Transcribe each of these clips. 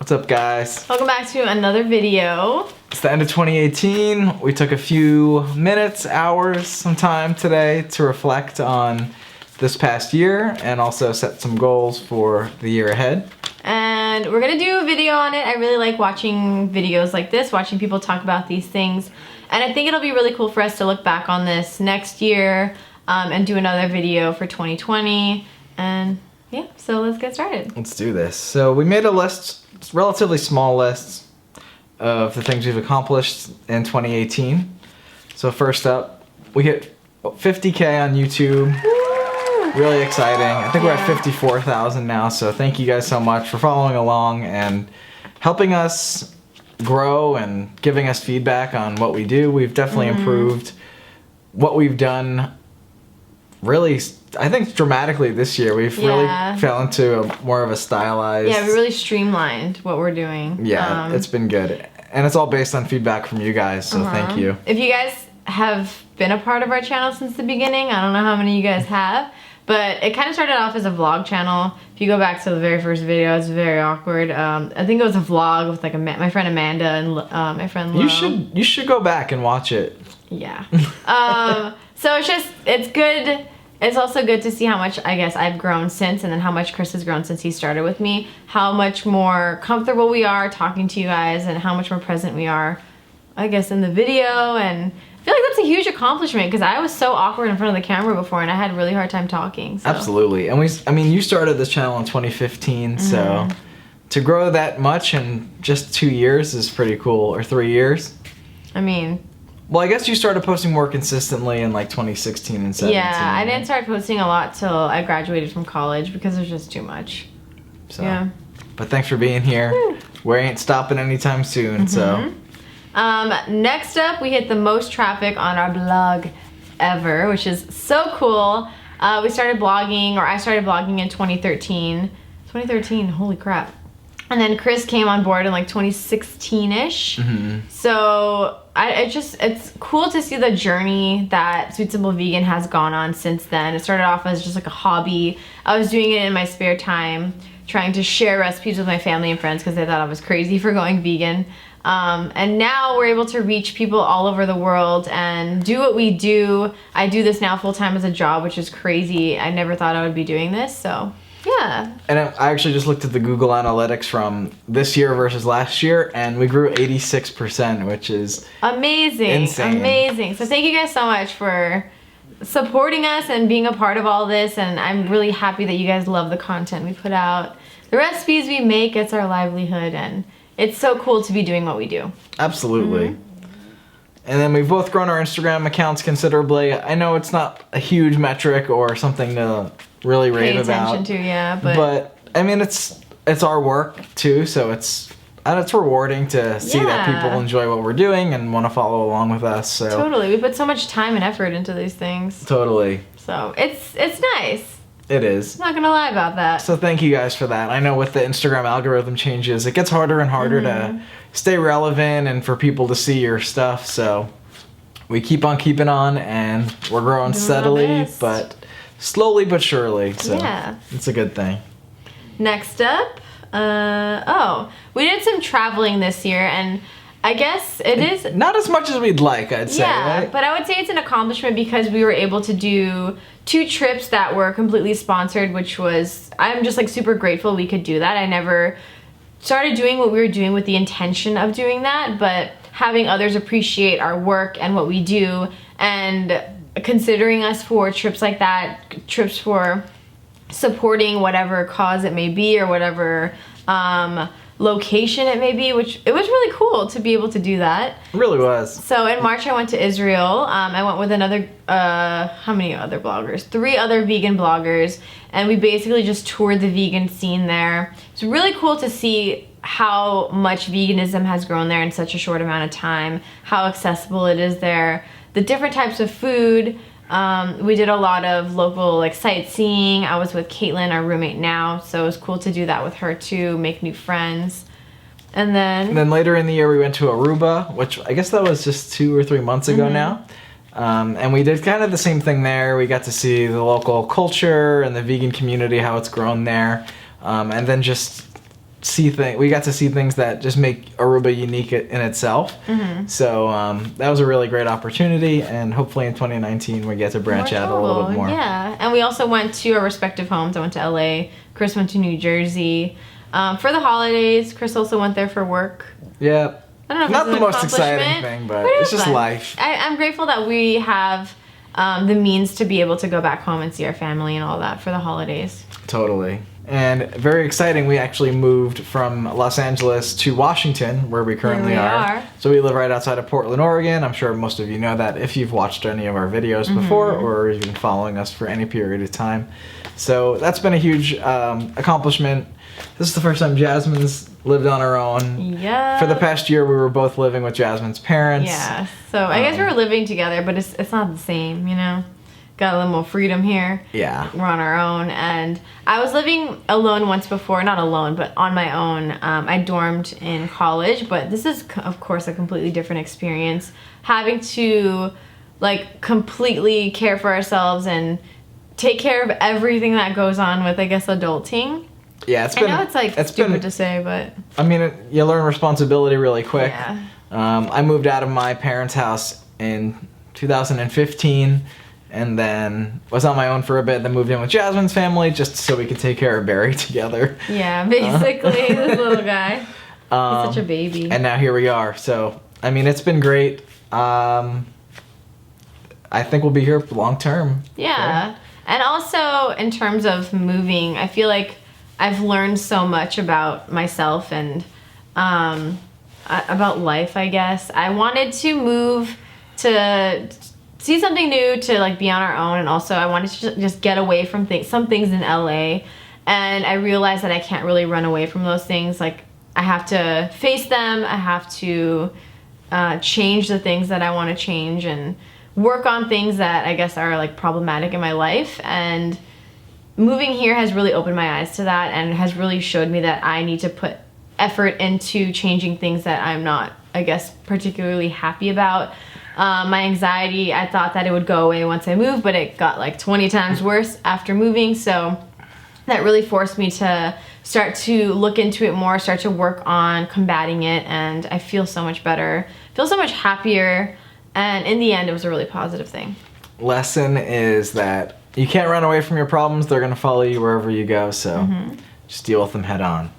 What's up, guys? Welcome back to another video. It's the end of 2018. We took a few minutes, hours, some time today to reflect on this past year and also set some goals for the year ahead. And we're gonna do a video on it. I really like watching videos like this, watching people talk about these things. And I think it'll be really cool for us to look back on this next year and do another video for 2020. And yeah, so let's get started. Let's do this. So we made a list, relatively small list, of the things we've accomplished in 2018. So first up, we hit 50K on YouTube. Woo! Really exciting. I think we're at 54,000 now, so thank you guys so much for following along and helping us grow and giving us feedback on what we do. We've definitely improved what we've done. Really, I think dramatically this year. We've really fell into more of a stylized... Yeah, we really streamlined what we're doing. Yeah, it's been good. And it's all based on feedback from you guys, so thank you. If you guys have been a part of our channel since the beginning, I don't know how many you guys have, but it kind of started off as a vlog channel. If you go back to the very first video, it's very awkward. I think it was a vlog with like my friend Amanda and my friend Lo. You should go back and watch it. Yeah. So it's good. It's also good to see how much, I guess, I've grown since, and then how much Chris has grown since he started with me. How much more comfortable we are talking to you guys, and how much more present we are, I guess, in the video. And I feel like that's a huge accomplishment, because I was so awkward in front of the camera before, and I had a really hard time talking. So. Absolutely. And you started this channel in 2015, so to grow that much in just 2 years is pretty cool, or 3 years. I mean... Well, I guess you started posting more consistently in like 2016 and 17. Yeah, I didn't start posting a lot till I graduated from college because there's just too much. So, yeah. But thanks for being here. We ain't stopping anytime soon, so. Next up, we hit the most traffic on our blog ever, which is so cool. We started blogging, or I started blogging in 2013. 2013, holy crap. And then Chris came on board in like 2016-ish. So it's cool to see the journey that Sweet Simple Vegan has gone on since then. It started off as just like a hobby. I was doing it in my spare time, trying to share recipes with my family and friends because they thought I was crazy for going vegan. And now we're able to reach people all over the world and do what we do. I do this now full time as a job, which is crazy. I never thought I would be doing this, so... Yeah. And I actually just looked at the Google Analytics from this year versus last year, and we grew 86%, which is amazing. Insane. Amazing. So thank you guys so much for supporting us and being a part of all this, and I'm really happy that you guys love the content we put out. The recipes we make, it's our livelihood, and it's so cool to be doing what we do. Absolutely. And then we've both grown our Instagram accounts considerably. I know it's not a huge metric or something to really rave about. Pay attention to, yeah. But I mean, it's our work too, so it's rewarding to see that people enjoy what we're doing and want to follow along with us. So totally, we put so much time and effort into these things. Totally. So it's nice. It is. I'm not gonna lie about that. So thank you guys for that. I know with the Instagram algorithm changes, it gets harder and harder to stay relevant and for people to see your stuff. So we keep on keeping on, and we're growing steadily, but slowly but surely. So it's a good thing. Next up, we did some traveling this year, and I guess it is not as much as we'd like, I'd say. Yeah, right? But I would say it's an accomplishment because we were able to do 2 trips that were completely sponsored, which was, I'm just like super grateful we could do that. I never started doing what we were doing with the intention of doing that, but having others appreciate our work and what we do, and considering us for trips like that, trips for supporting whatever cause it may be or whatever location it may be, which it was really cool to be able to do that. It really was. So in March I went to Israel. I went with another, how many other bloggers? 3 other vegan bloggers, and we basically just toured the vegan scene there. It's really cool to see how much veganism has grown there in such a short amount of time, how accessible it is there, the different types of food. We did a lot of local like sightseeing. I was with Caitlin, our roommate now, so it was cool to do that with her too, make new friends. And then later in the year we went to Aruba, which I guess that was just 2 or 3 months ago now. And we did kind of the same thing there. We got to see the local culture and the vegan community, how it's grown there. And then just we got to see things that just make Aruba unique in itself. So that was a really great opportunity, and hopefully in 2019 we get to branch out a little bit more. Yeah, and we also went to our respective homes. I went to LA, Chris went to New Jersey. For the holidays, Chris also went there for work. Yeah. I don't know if not this is the an most exciting accomplishment, thing, but it's just fun. life. I'm grateful that we have the means to be able to go back home and see our family and all that for the holidays. Totally. And very exciting, we actually moved from Los Angeles to Washington, where we currently are. So we live right outside of Portland, Oregon. I'm sure most of you know that if you've watched any of our videos before, or you've been following us for any period of time. So that's been a huge accomplishment. This is the first time Jasmine's lived on her own. Yeah. For the past year, we were both living with Jasmine's parents. Yeah. So I guess we were living together, but it's not the same, you know? Got a little more freedom here. Yeah. We're on our own. And I was living alone once before. Not alone, but on my own. I dormed in college, but this is, of course, a completely different experience. Having to, like, completely care for ourselves and take care of everything that goes on with, I guess, adulting. Yeah, I know it's, like, stupid to say, but... I mean, you learn responsibility really quick. Yeah. I moved out of my parents' house in 2015. And then was on my own for a bit, then moved in with Jasmine's family just so we could take care of Barry together. Yeah, basically, this little guy. He's such a baby. And now here we are. So, I mean, it's been great. I think we'll be here long term. Yeah. And also, in terms of moving, I feel like I've learned so much about myself and about life, I guess. I wanted to move to see something new, to like be on our own, and also I wanted to just get away from some things in LA, and I realized that I can't really run away from those things. Like, I have to face them, I have to change the things that I want to change and work on things that I guess are like problematic in my life, and moving here has really opened my eyes to that and has really showed me that I need to put effort into changing things that I'm not, I guess, particularly happy about. My anxiety, I thought that it would go away once I moved, but it got like 20 times worse after moving. So that really forced me to start to look into it more, start to work on combating it, and I feel so much better, feel so much happier, and in the end, it was a really positive thing. Lesson is that you can't run away from your problems. They're going to follow you wherever you go, so just deal with them head on.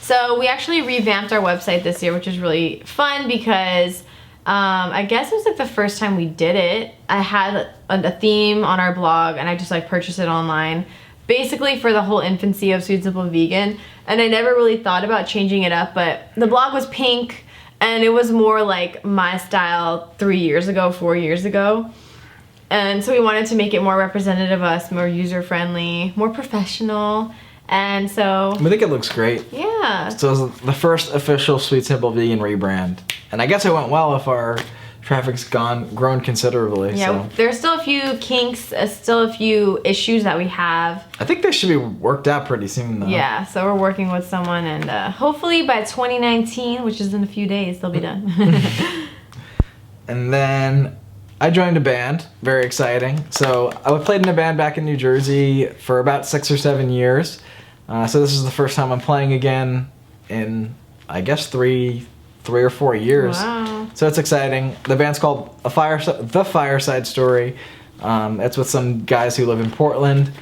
So we actually revamped our website this year, which is really fun because I guess it was like the first time we did it. I had a theme on our blog, and I just like purchased it online, basically for the whole infancy of Sweet Simple Vegan, and I never really thought about changing it up, but the blog was pink, and it was more like my style 4 years ago, and so we wanted to make it more representative of us, more user-friendly, more professional, and so... I think it looks great. Yeah. So it was the first official Sweet Simple Vegan rebrand. And I guess it went well if our traffic's grown considerably. Yeah, so. There's still a few kinks, still a few issues that we have. I think they should be worked out pretty soon, though. Yeah, so we're working with someone, and hopefully by 2019, which is in a few days, they'll be done. And then I joined a band. Very exciting. So I played in a band back in New Jersey for about 6 or 7 years. So this is the first time I'm playing again in, I guess, 3 or 4 years. Wow. So it's exciting. The band's called The Fireside Story. It's with some guys who live in Portland.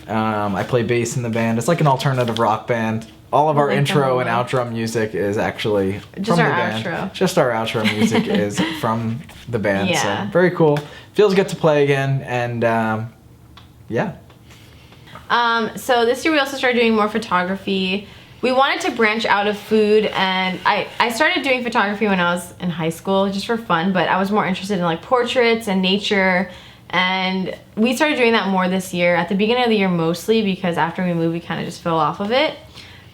I play bass in the band. It's like an alternative rock band. All of our intro and outro music is actually just from our the band. outro. Just our outro music is from the band. Yeah. So very cool. Feels good to play again, and yeah. So this year we also started doing more photography. We wanted to branch out of food, and I started doing photography when I was in high school just for fun, but I was more interested in like portraits and nature, and we started doing that more this year, at the beginning of the year mostly, because after we moved we kind of just fell off of it.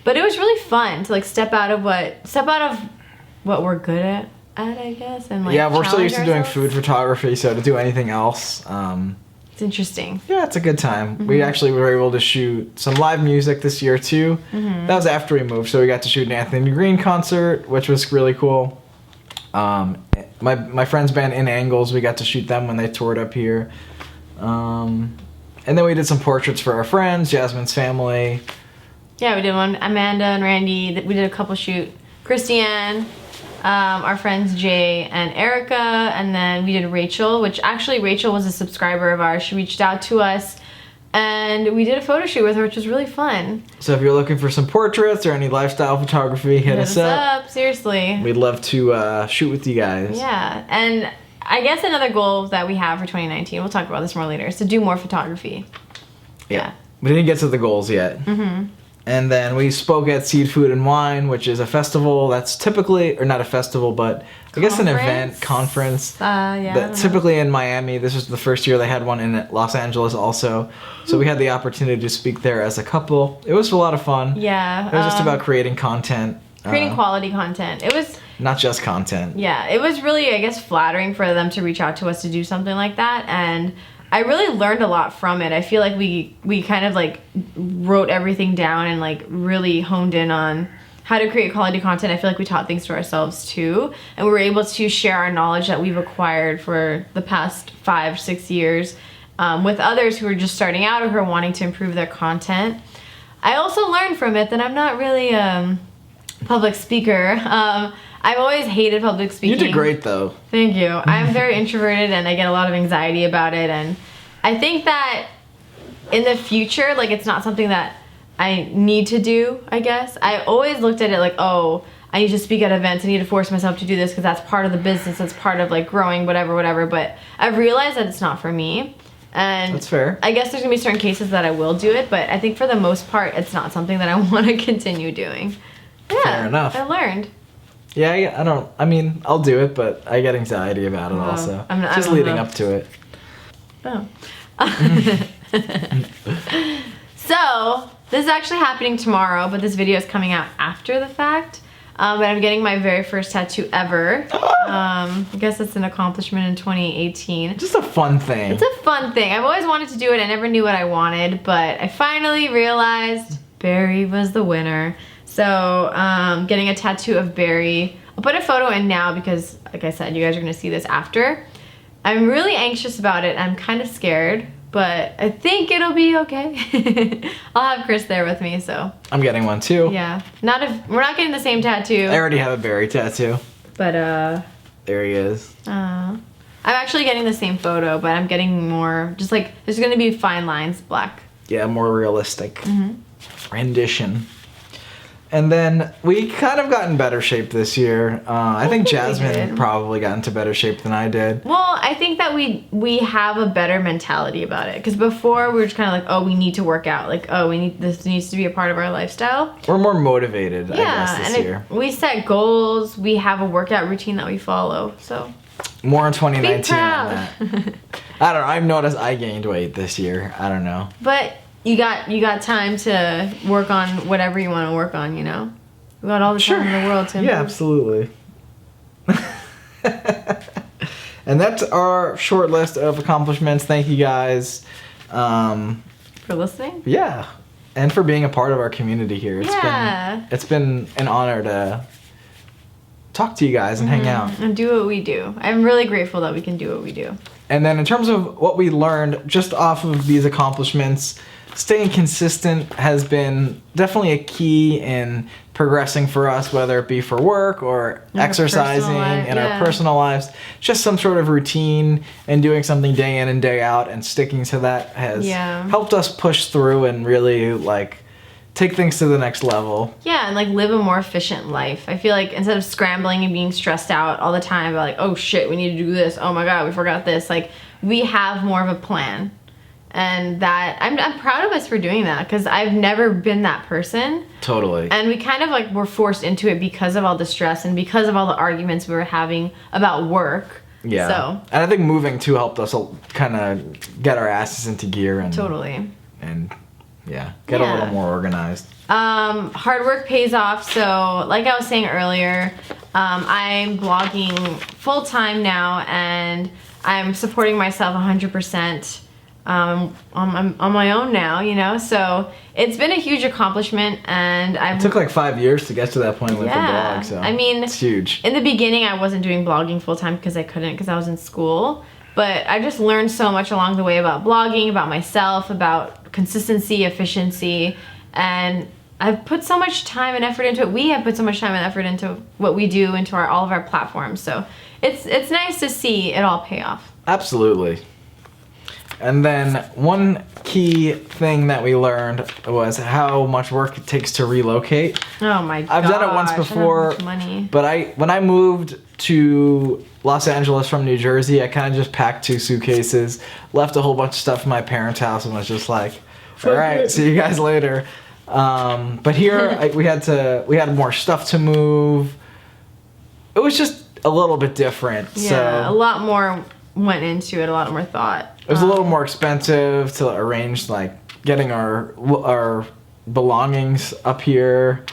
But it was really fun to like step out of what we're good at, I guess, and like we're still used to doing ourselves. food photography, so to do anything else, It's interesting. yeah, it's a good time. We actually were able to shoot some live music this year too. That was after we moved, so we got to shoot an Anthony Green concert, which was really cool. My friend's band In Angles, we got to shoot them when they toured up here. And then we did some portraits for our friends, Jasmine's family. Yeah, we did one. Amanda and Randy, we did a couple shoot. Christiane, our friends Jay and Erica, and then we did Rachel, which actually Rachel was a subscriber of ours. She reached out to us and we did a photo shoot with her, which was really fun. So if you're looking for some portraits or any lifestyle photography, hit us up. Seriously. We'd love to shoot with you guys. Yeah, and I guess another goal that we have for 2019, we'll talk about this more later, is to do more photography. Yeah. We didn't get to the goals yet. Mm-hmm. And then we spoke at Seed, Food, and Wine, which is a festival that's typically, or not a festival, but I guess an event, conference. Yeah. That typically in Miami. This was the first year they had one in Los Angeles also. So we had the opportunity to speak there as a couple. It was a lot of fun. Yeah. It was just about creating content. Creating quality content. It was... Not just content. Yeah, it was really, I guess, flattering for them to reach out to us to do something like that. And I really learned a lot from it. I feel like we kind of like wrote everything down and like really honed in on how to create quality content. I feel like we taught things to ourselves too. And we were able to share our knowledge that we've acquired for the past 5-6 years with others who are just starting out or who are wanting to improve their content. I also learned from it that I'm not really a public speaker. I've always hated public speaking. You did great though. Thank you. I'm very introverted and I get a lot of anxiety about it, and I think that in the future, like, it's not something that I need to do, I guess. I always looked at it like, oh, I need to speak at events, I need to force myself to do this because that's part of the business, that's part of like growing, whatever, but I've realized that it's not for me. And that's fair. I guess there's gonna be certain cases that I will do it, but I think for the most part, it's not something that I want to continue doing. Yeah, fair enough. I learned. Yeah, I mean, I'll do it, but I get anxiety about it also. Just leading up to it. Oh. So, this is actually happening tomorrow, but this video is coming out after the fact. But I'm getting my very first tattoo ever. I guess it's an accomplishment in 2018. Just a fun thing. It's a fun thing. I've always wanted to do it. I never knew what I wanted, but I finally realized Barry was the winner. So, getting a tattoo of Barry. I'll put a photo in now because, like I said, you guys are going to see this after. I'm really anxious about it. I'm kind of scared, but I think it'll be okay. I'll have Chris there with me, so. I'm getting one too. Yeah. We're not getting the same tattoo. I already have a Barry tattoo. But, there he is. I'm actually getting the same photo, but I'm getting more, just like, there's going to be fine lines, black. Yeah, more realistic rendition. And then we kind of got in better shape this year. I think Jasmine probably got into better shape than I did. Well, I think that we have a better mentality about it. Because before we were just kind of like, oh, we need to work out. Like, oh, this needs to be a part of our lifestyle. We're more motivated, I guess, this year. We set goals. We have a workout routine that we follow. So more in 2019 be proud. on that. I don't know. I've noticed I gained weight this year. I don't know. But you got time to work on whatever you want to work on, you know? We got all the time in the world to improve. Yeah, absolutely. And that's our short list of accomplishments. Thank you guys. For listening? Yeah. And for being a part of our community here. It's been an honor to talk to you guys and hang out. And do what we do. I'm really grateful that we can do what we do. And then in terms of what we learned just off of these accomplishments, staying consistent has been definitely a key in progressing for us, whether it be for work or exercising in our personal lives. Just some sort of routine and doing something day in and day out and sticking to that has helped us push through and really like take things to the next level. Yeah, and like live a more efficient life. I feel like instead of scrambling and being stressed out all the time about like, oh shit, we need to do this. Oh my God, we forgot this. Like, we have more of a plan. And that, I'm proud of us for doing that because I've never been that person. Totally. And we kind of like were forced into it because of all the stress and because of all the arguments we were having about work. Yeah. So. And I think moving too helped us kind of get our asses into gear and totally. And get a little more organized. Hard work pays off. So like I was saying earlier, I'm blogging full time now and I'm supporting myself 100%. On my own now, you know, so it's been a huge accomplishment, and it took like 5 years to get to that point with the blog, so I mean, it's huge. In the beginning, I wasn't doing blogging full time because I couldn't, because I was in school, but I just learned so much along the way about blogging, about myself, about consistency, efficiency, and I've put so much time and effort into it. We have put so much time and effort into what we do, into all of our platforms. So it's nice to see it all pay off. Absolutely. And then one key thing that we learned was how much work it takes to relocate. Oh my god! I've done it once before, but when I moved to Los Angeles from New Jersey, I kind of just packed 2 suitcases, left a whole bunch of stuff in my parents' house, and was just like, all right, see you guys later. But here we had more stuff to move. It was just a little bit different. Yeah, a lot more went into it, a lot more thought. It was a little more expensive to arrange, like getting our belongings up here.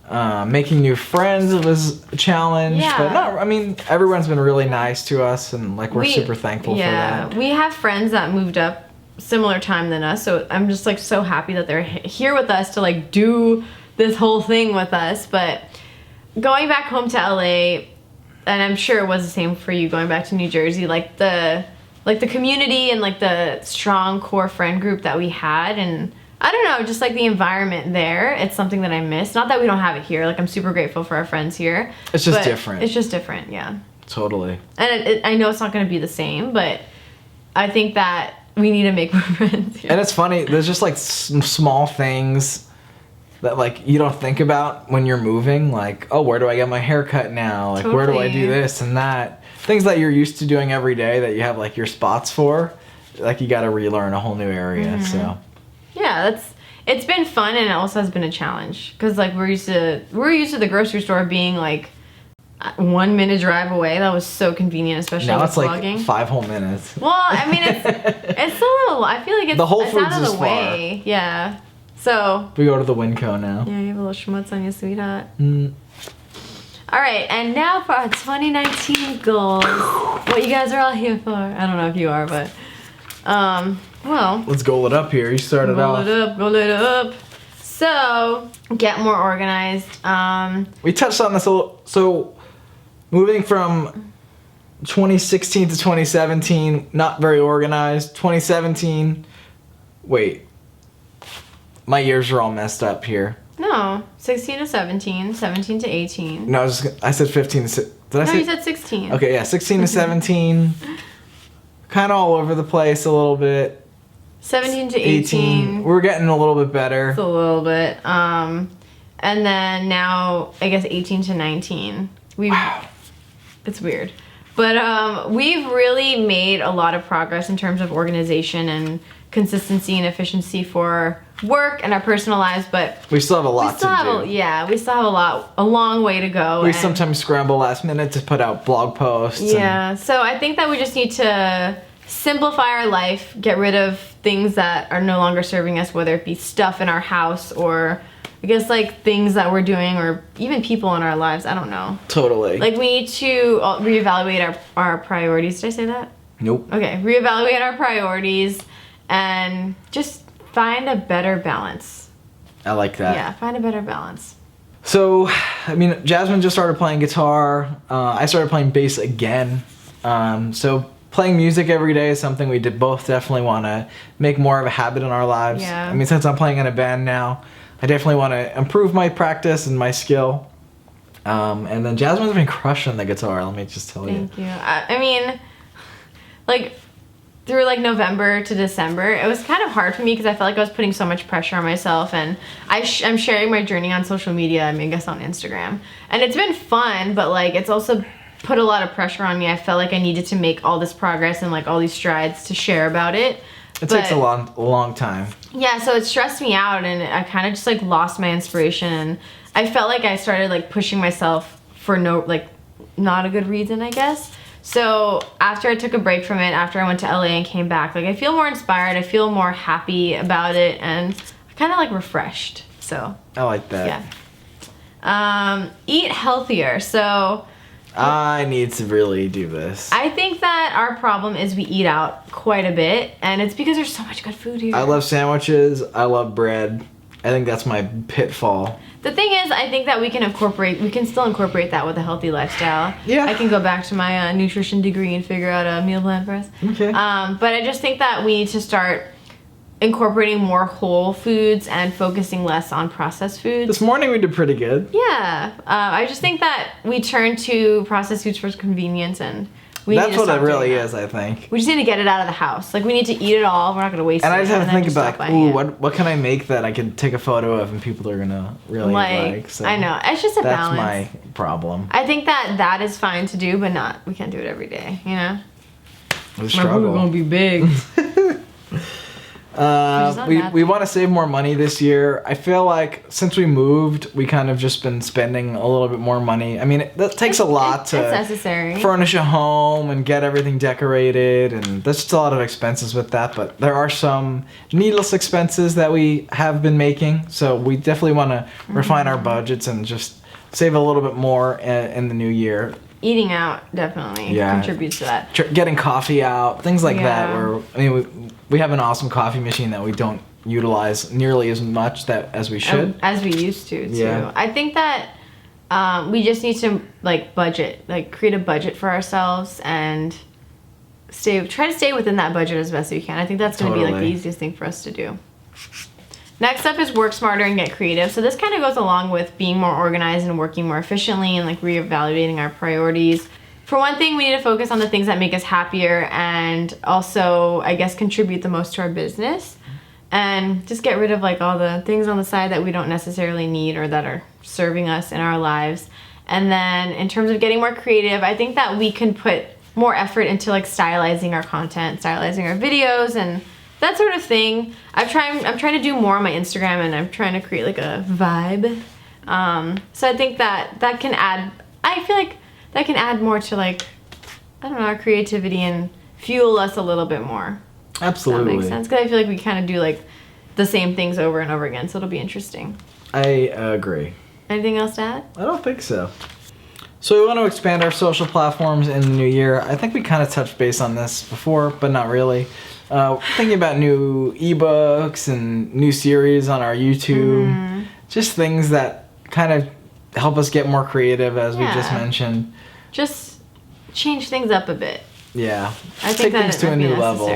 Making new friends was a challenge, but everyone's been really nice to us, and like we're super thankful for that. We have friends that moved up similar time than us, so I'm just like so happy that they're here with us to like do this whole thing with us. But going back home to LA, and I'm sure it was the same for you going back to New Jersey, like the community and like the strong core friend group that we had, and I don't know, just like the environment there, it's something that I miss. Not that we don't have it here, like I'm super grateful for our friends here. It's just different. It's just different, yeah. Totally. And I know it's not going to be the same, but I think that we need to make more friends here. And it's funny, there's just like some small things that like you don't think about when you're moving, like, oh, where do I get my hair cut now? Like, where do I do this and that? Things that you're used to doing every day that you have like your spots for, like you got to relearn a whole new area. So yeah, it's been fun, and it also has been a challenge because like we're used to the grocery store being like 1 minute drive away. That was so convenient, especially now with it's vlogging. like 5 whole minutes. Well, I mean it's a little. I feel like it's the Whole it's Foods out of is the far. way. Yeah. So we go to the Winco now. Yeah, you have a little schmutz on you, sweetheart. All right, and now for our 2019 goals. What you guys are all here for? I don't know if you are, but well. Let's goal it up here. You started off. Goal it up. So get more organized. We touched on this a little. So moving from 2016 to 2017, not very organized. 2017. Wait. My years are all messed up here. No, 16 to 17, 17 to 18. No, I said 15 to 16. Did I say? You said 16. Okay, yeah, 16 to 17. Kind of all over the place a little bit. 17 to 18. We're getting a little bit better. Just a little bit. And then now, I guess 18 to 19. Wow. It's weird. But we've really made a lot of progress in terms of organization and consistency and efficiency for work and our personal lives, but we still have a lot to do. We still have a long way to go. We sometimes scramble last minute to put out blog posts. Yeah, so I think that we just need to simplify our life, get rid of things that are no longer serving us, whether it be stuff in our house or I guess like things that we're doing or even people in our lives. I don't know. Totally. Like we need to reevaluate our priorities. Did I say that? Nope. Okay, reevaluate our priorities and just find a better balance. I like that. Yeah, find a better balance. So, I mean, Jasmine just started playing guitar. I started playing bass again. So playing music every day is something we both definitely want to make more of a habit in our lives. Yeah. I mean, since I'm playing in a band now, I definitely want to improve my practice and my skill. And then Jasmine's been crushing the guitar, let me just tell you. Thank you. I mean, like, through like November to December, it was kind of hard for me because I felt like I was putting so much pressure on myself, and I'm sharing my journey on social media, I guess on Instagram. And it's been fun, but like it's also put a lot of pressure on me. I felt like I needed to make all this progress and like all these strides to share about it. It takes a long time. Yeah, so it stressed me out, and I kind of just like lost my inspiration, and I felt like I started like pushing myself for not a good reason, I guess. So after I took a break from it, after I went to LA and came back, like I feel more inspired, I feel more happy about it, and kind of like refreshed. So I like that. Yeah. Eat healthier. So I need to really do this. I think that our problem is we eat out quite a bit, and it's because there's so much good food here. I love sandwiches. I love bread. I think that's my pitfall. The thing is, I think that we can still incorporate that with a healthy lifestyle. Yeah. I can go back to my nutrition degree and figure out a meal plan for us. Okay. But I just think that we need to start incorporating more whole foods and focusing less on processed foods. This morning we did pretty good. Yeah. I just think that we turn to processed foods for convenience, and we need That's to what stop it really doing that. is, I think. We just need to get it out of the house. Like, we need to eat it all. We're not going to waste it. And I just have to think about, stop buying it. what can I make that I can take a photo of and people are gonna really like? So I know. It's just a that's balance. my problem. I think that is fine to do, but we can't do it every day, you know? The struggle. be big. We want to save more money this year. I feel like since we moved, we kind of just been spending a little bit more money. I mean, that takes a lot to it's necessary. furnish a home and get everything decorated, and there's just a lot of expenses with that. But there are some needless expenses that we have been making, so we definitely want to refine our budgets and just save a little bit more in the new year. Eating out definitely contributes to that. Getting coffee out, things like that. Yeah. We have an awesome coffee machine that we don't utilize nearly as much as we should. As we used to, too. Yeah. I think that we just need to, budget. Create a budget for ourselves and try to stay within that budget as best we can. I think that's going to be, the easiest thing for us to do. Next up is work smarter and get creative. So this kind of goes along with being more organized and working more efficiently and reevaluating our priorities. For one thing, we need to focus on the things that make us happier and also, I guess, contribute the most to our business. And just get rid of all the things on the side that we don't necessarily need or that are serving us in our lives. And then in terms of getting more creative, I think that we can put more effort into stylizing our content, stylizing our videos, and that sort of thing. I'm trying to do more on my Instagram, and I'm trying to create a vibe. So I think that can add. I feel like that can add more to I don't know, our creativity and fuel us a little bit more. Absolutely. That makes sense, because I feel like we kind of do the same things over and over again. So it'll be interesting. I agree. Anything else to add? I don't think so. So we want to expand our social platforms in the new year. I think we kind of touched base on this before, but not really. Thinking about new ebooks and new series on our YouTube. Just things that kind of help us get more creative, as we just mentioned. Just change things up a bit. Yeah. I think take things to a new level.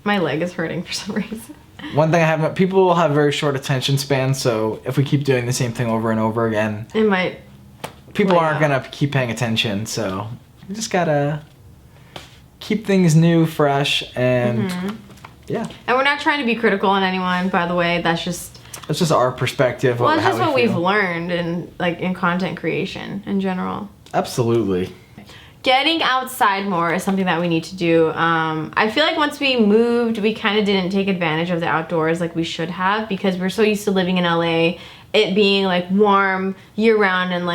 My leg is hurting for some reason. One thing people have very short attention spans, so if we keep doing the same thing over and over again, it might. People aren't going to keep paying attention, so you just got to keep things new, fresh, and yeah. And we're not trying to be critical on anyone, by the way. That's just our perspective. Well, it's just what we've learned in content creation in general. Absolutely. Getting outside more is something that we need to do. I feel like once we moved, we kind of didn't take advantage of the outdoors like we should have, because we're so used to living in LA, it being warm year round, and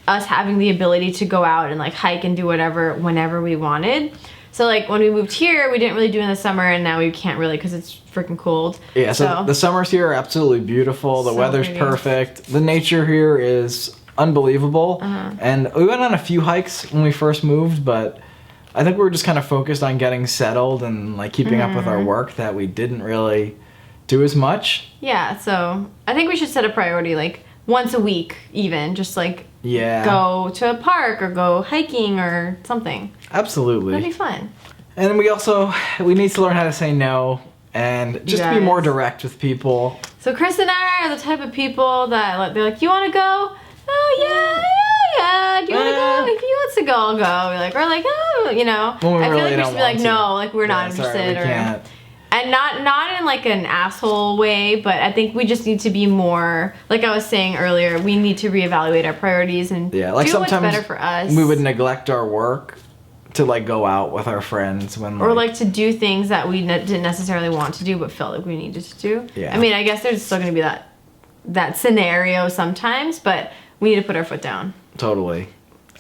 us having the ability to go out and hike and do whatever whenever we wanted. So when we moved here, we didn't really do it in the summer, and now we can't really because it's freaking cold. Yeah, so the summers here are absolutely beautiful. The weather's perfect. The nature here is unbelievable. And we went on a few hikes when we first moved, but I think we were just kind of focused on getting settled and keeping up with our work, that we didn't really do as much. Yeah, so I think we should set a priority once a week, even just go to a park or go hiking or something. Absolutely. That'd be fun. And we need to learn how to say no and just be more direct with people. So Chris and I are the type of people that they're like, you want to go? Oh yeah. Do you want to go? If he wants to go, I'll go. Oh, you know. When we I feel really like we should be no, we're not interested. Sorry, we can't. And not in an asshole way, but I think we just need to be more, like I was saying earlier, we need to reevaluate our priorities and do what's better for us. We would neglect our work to go out with our friends when or to do things that we didn't necessarily want to do but felt like we needed to do. Yeah. I mean, I guess there's still going to be that scenario sometimes, but we need to put our foot down. Totally.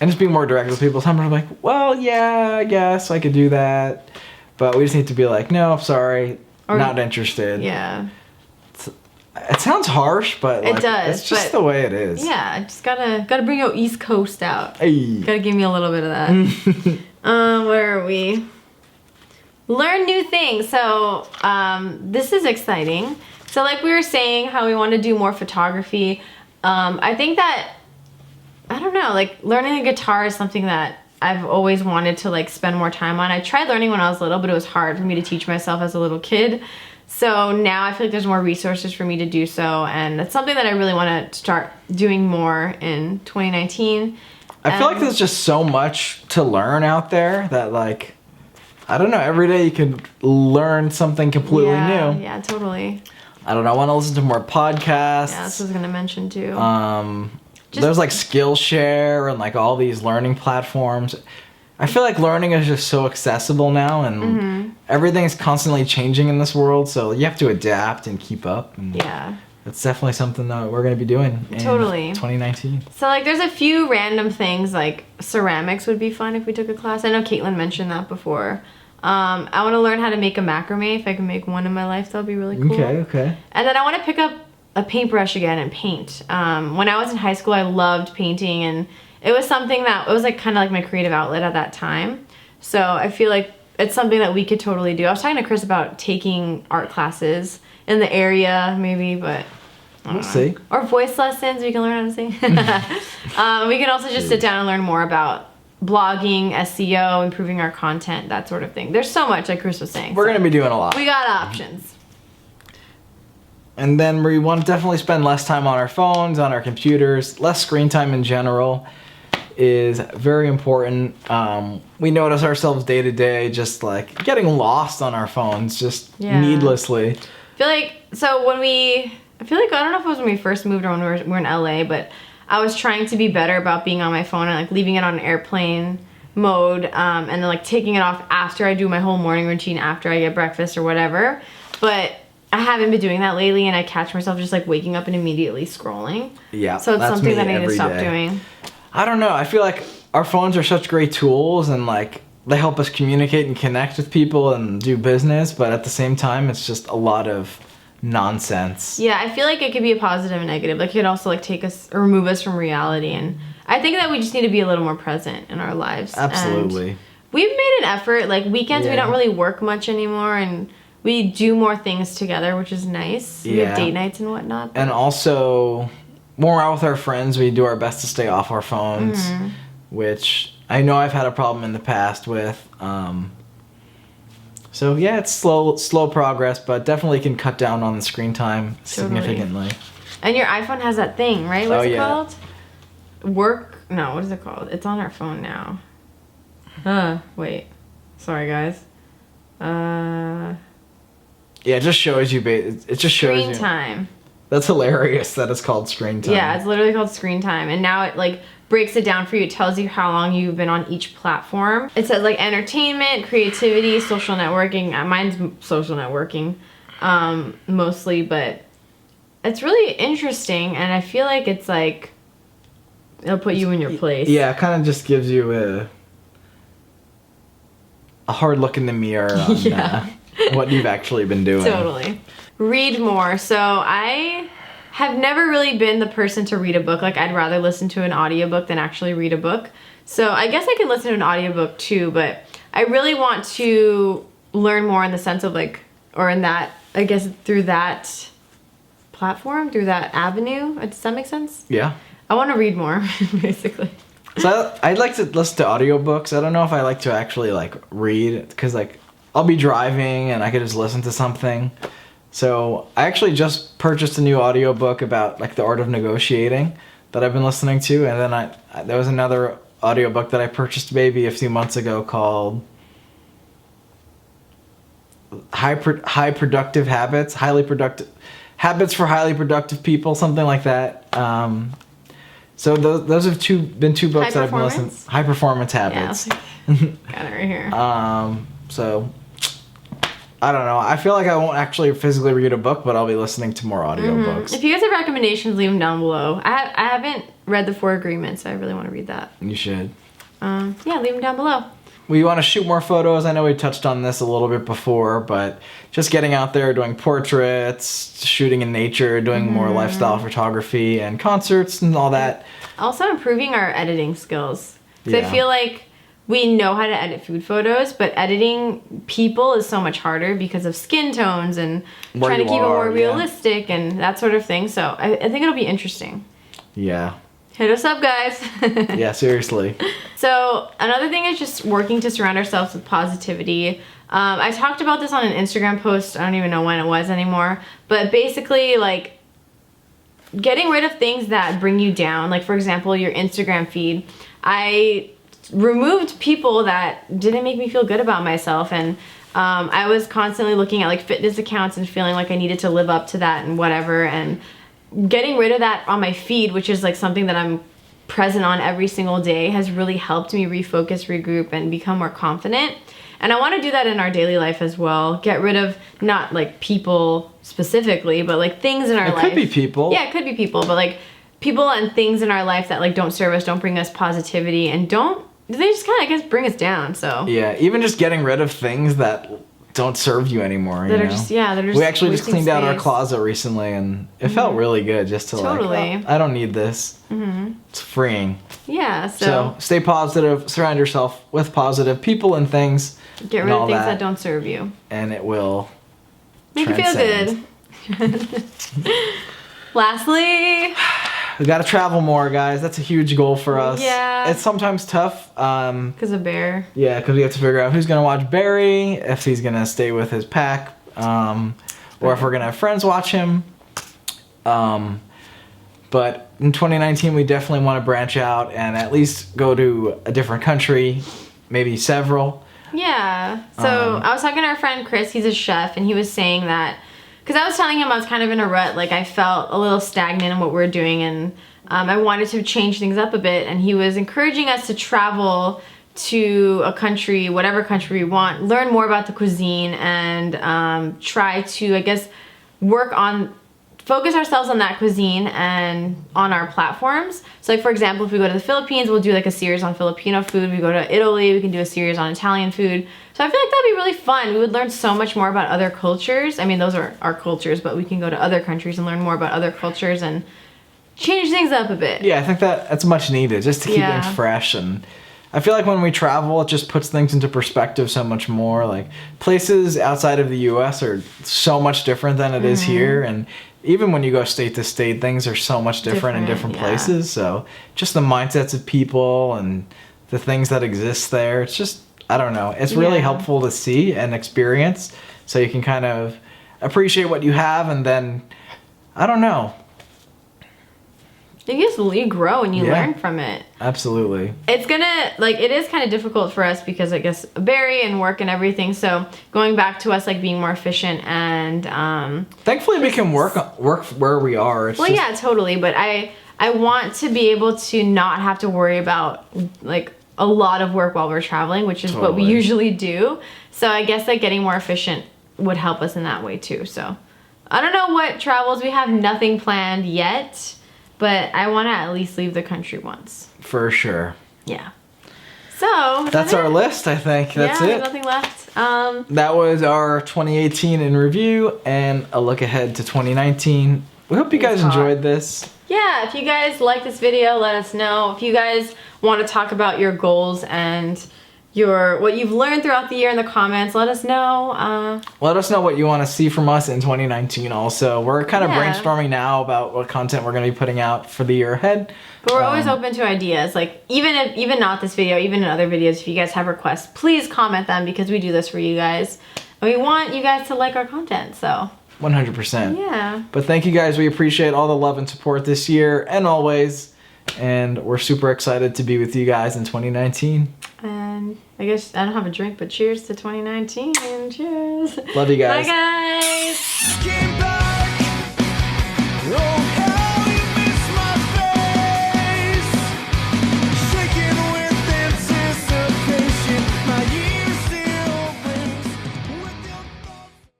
And just be more direct with people. Sometimes I'm well, yeah, I guess I could do that. But we just need to be no, I'm sorry, not interested. Yeah. It sounds harsh, but it does. It's just the way it is. Yeah, just gotta bring your East Coast out. Hey. Gotta give me a little bit of that. Where are we? Learn new things. So this is exciting. So we were saying how we want to do more photography. I think that, I don't know, learning the guitar is something that I've always wanted to spend more time on. I tried learning when I was little, but it was hard for me to teach myself as a little kid. So now I feel like there's more resources for me to do so, and that's something that I really want to start doing more in 2019. I feel like there's just so much to learn out there that, like, I don't know, every day you can learn something completely new. Yeah, totally. I don't know, I want to listen to more podcasts. Yeah, that's what I was going to mention too. There's like Skillshare and like all these learning platforms. I feel like learning is just so accessible now, and everything's constantly changing in this world, so you have to adapt and keep up. And yeah. It's definitely something that we're going to be doing in 2019. So, like, there's a few random things, like ceramics would be fun if we took a class. I know Caitlin mentioned that before. I want to learn how to make a macrame. If I can make one in my life, that would be really cool. Okay. And then I want to pick up a paintbrush again and paint. When I was in high school, I loved painting, and it was something that, it was like kind of like my creative outlet at that time. So I feel like it's something that we could totally do. I was talking to Chris about taking art classes in the area, maybe, but we'll see. Or voice lessons, we can learn how to sing. We can also just sit down and learn more about blogging, SEO, improving our content, that sort of thing. There's so much, like Chris was saying. We're going to be doing a lot. We got options. And then we want to definitely spend less time on our phones, on our computers. Less screen time in general is very important. We notice ourselves day to day just like getting lost on our phones just needlessly. I feel like, I don't know if it was when we first moved or when we were in LA, but I was trying to be better about being on my phone and like leaving it on airplane mode, and then like taking it off after I do my whole morning routine, after I get breakfast or whatever. But I haven't been doing that lately, and I catch myself just like waking up and immediately scrolling. Yeah, so it's something that I need to stop doing. I don't know. I feel like our phones are such great tools, and like they help us communicate and connect with people and do business, but at the same time, it's just a lot of nonsense. Yeah, I feel like it could be a positive and negative. Like it could also like take us or remove us from reality, and I think that we just need to be a little more present in our lives. Absolutely. And we've made an effort. Like weekends, we don't really work much anymore, and we do more things together, which is nice. We have date nights and whatnot. And also, when we're out with our friends, we do our best to stay off our phones, which I know I've had a problem in the past with. So yeah, it's slow progress, but definitely can cut down on the screen time significantly. And your iPhone has that thing, right? What's it called? No, what is it called? It's on our phone now. Wait. Sorry, guys. Yeah, it just shows you. It just shows you. Screen time. That's hilarious that it's called screen time. Yeah, it's literally called screen time, and now it like breaks it down for you. It tells you how long you've been on each platform. It says like entertainment, creativity, social networking. Mine's social networking, mostly, but it's really interesting, and I feel like it's like it'll put you in your place. Yeah, it kind of just gives you a hard look in the mirror on what you've actually been doing. Totally. Read more. So I have never really been the person to read a book. Like I'd rather listen to an audiobook than actually read a book. So I guess I can listen to an audiobook too, but I really want to learn more in the sense of like, or in that, I guess through that platform, through that avenue. Does that make sense? Yeah. I want to read more, basically. So I'd like to listen to audiobooks. I don't know if I like to actually like read, because like I'll be driving and I could just listen to something. So I actually just purchased a new audiobook about like the art of negotiating that I've been listening to, and then there was another audiobook that I purchased maybe a few months ago called Highly Productive Habits for Highly Productive People, something like that. So those have been two books that I've been listening to. High Performance Habits. Yeah. Got it right here. So I don't know. I feel like I won't actually physically read a book, but I'll be listening to more audiobooks. If you guys have recommendations, leave them down below. I haven't read The 4 Agreements, so I really want to read that. You should. Yeah, leave them down below. We want to shoot more photos. I know we touched on this a little bit before, but just getting out there, doing portraits, shooting in nature, doing more lifestyle photography and concerts and all that. Also improving our editing skills. So I feel like we know how to edit food photos, but editing people is so much harder because of skin tones and trying to keep it more realistic and that sort of thing. So I think it'll be interesting. Yeah. Hit us up, guys. Yeah, seriously. So another thing is just working to surround ourselves with positivity. I talked about this on an Instagram post. I don't even know when it was anymore. But basically, like, getting rid of things that bring you down. Like, for example, your Instagram feed. I removed people that didn't make me feel good about myself. And I was constantly looking at, like, fitness accounts and feeling like I needed to live up to that and whatever. And getting rid of that on my feed, which is, like, something that I'm present on every single day, has really helped me refocus, regroup, and become more confident. And I want to do that in our daily life as well. Get rid of, not like people specifically, but like things in our life. It could be people. Yeah, it could be people, but like people and things in our life that like don't serve us, don't bring us positivity, and they just kind of, I guess, bring us down. So yeah, even just getting rid of things that don't serve you anymore. They're just we actually just cleaned out our space. closet recently, and it felt really good just to like, oh, I don't need this. It's freeing. Yeah, so stay positive, surround yourself with positive people and things. Get rid of things that don't serve you. And it will make you feel good. Lastly, we gotta travel more, guys. That's a huge goal for us. Yeah. It's sometimes tough. Because of Bear. Yeah, because we have to figure out who's gonna watch Barry, if he's gonna stay with his pack, or if we're gonna have friends watch him. But in 2019, we definitely want to branch out and at least go to a different country, maybe several. Yeah. So I was talking to our friend Chris. He's a chef, and he was saying that, because I was telling him I was kind of in a rut. Like, I felt a little stagnant in what we were doing, and I wanted to change things up a bit. And he was encouraging us to travel to a country, whatever country we want, learn more about the cuisine, and try to, I guess, focus ourselves on that cuisine and on our platforms. So, like, for example, if we go to the Philippines, we'll do like a series on Filipino food. We go to Italy, we can do a series on Italian food. So I feel like that'd be really fun. We would learn so much more about other cultures. I mean, those are our cultures, but we can go to other countries and learn more about other cultures and change things up a bit. Yeah, I think that's much needed, just to keep things fresh. And I feel like when we travel, it just puts things into perspective so much more. Like, places outside of the U.S. are so much different than it is here, and even when you go state to state, things are so much different in different places. So just the mindsets of people and the things that exist there, it's just, I don't know. It's really helpful to see and experience, so you can kind of appreciate what you have, and then, I don't know. You grow and you learn from it. Absolutely. It's gonna, like, it is kind of difficult for us because, I guess, Barry and work and everything. So going back to us, like, being more efficient and thankfully we can work where we are. It's yeah, totally. But I want to be able to not have to worry about, like, a lot of work while we're traveling, which is what we usually do. So I guess, like, getting more efficient would help us in that way too. So I don't know what travels. We have nothing planned yet. But I want to at least leave the country once. For sure. Yeah. So that's our list, I think. That's it. There's nothing left. That was our 2018 in review and a look ahead to 2019. We hope you guys enjoyed this. Yeah, if you guys like this video, let us know. If you guys want to talk about your goals and what you've learned throughout the year in the comments, let us know. Let us know what you want to see from us in 2019 also. We're kind of brainstorming now about what content we're going to be putting out for the year ahead. But we're always open to ideas. Like, even not this video, even in other videos, if you guys have requests, please comment them, because we do this for you guys. And we want you guys to like our content, so. 100%. Yeah. But thank you guys. We appreciate all the love and support this year and always. And we're super excited to be with you guys in 2019. And I guess I don't have a drink, but cheers to 2019. Cheers. Love you guys. Bye, guys.